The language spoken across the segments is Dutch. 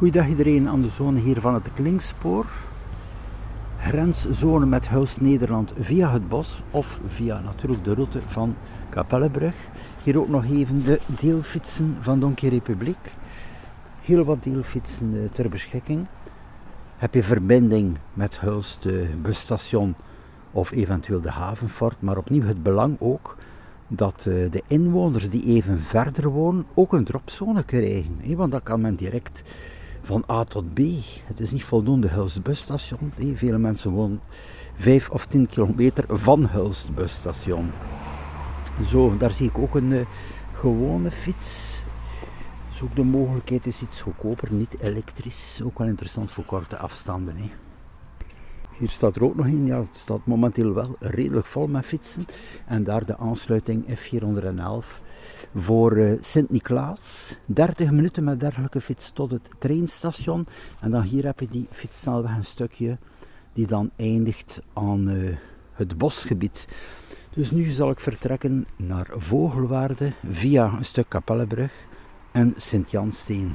Goeiedag iedereen aan de zone hier van het Klingspoor. Grenszone met Hulst Nederland via het bos of via natuurlijk de route van Kapellebrug. Hier ook nog even de deelfietsen van Donkey Republiek. Heel wat deelfietsen ter beschikking. Heb je verbinding met Hulst busstation of eventueel de Havenfort, maar opnieuw het belang ook dat de inwoners die even verder wonen ook een dropzone krijgen. Want dan kan men direct van A tot B. Het is niet voldoende Hulst busstation. Vele mensen wonen 5 of 10 kilometer van Hulst busstation. Zo, daar zie ik ook een gewone fiets. Dus ook de mogelijkheid is iets goedkoper, niet elektrisch. Ook wel interessant voor korte afstanden. Hier staat er ook nog in, ja, het staat momenteel wel redelijk vol met fietsen. En daar de aansluiting F411 voor Sint-Niklaas. 30 minuten met dergelijke fiets tot het treinstation. En dan hier heb je die fietssnelweg een stukje die dan eindigt aan het bosgebied. Dus nu zal ik vertrekken naar Vogelwaarde via een stuk Kapellebrug en Sint-Jansteen.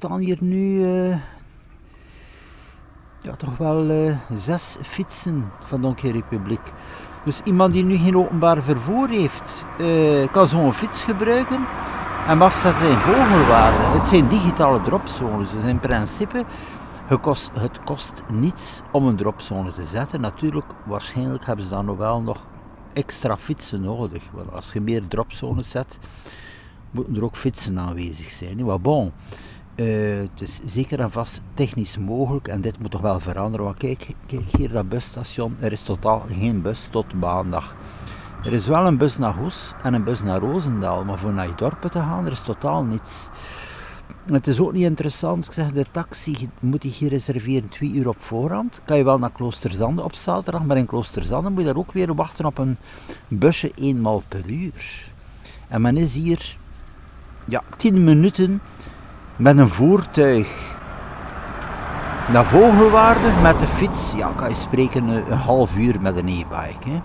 staan hier nu ja, toch wel 6 fietsen van Donkere Republiek. Dus iemand die nu geen openbaar vervoer heeft, kan zo'n fiets gebruiken en afzetten in Vogelwaarde. Het zijn digitale dropzones, dus in principe het kost niets om een dropzone te zetten. Natuurlijk, waarschijnlijk hebben ze dan nog wel nog extra fietsen nodig. Want als je meer dropzones zet, moeten er ook fietsen aanwezig zijn. Maar bon, het is zeker en vast technisch mogelijk en dit moet toch wel veranderen. Want kijk hier dat busstation, er is totaal geen bus tot maandag. Er is wel een bus naar Hulst en een bus naar Roosendaal, maar voor naar je dorpen te gaan, er is totaal niets. Het is ook niet interessant, ik zeg, de taxi moet je hier reserveren 2 uur op voorhand. Kan je wel naar Kloosterzande op zaterdag, maar in Kloosterzande moet je daar ook weer wachten op een busje 1 maal per uur. En men is hier ja, 10 minuten met een voertuig naar Vogelwaarde met de fiets. Ja, kan je spreken een half uur met een e-bike.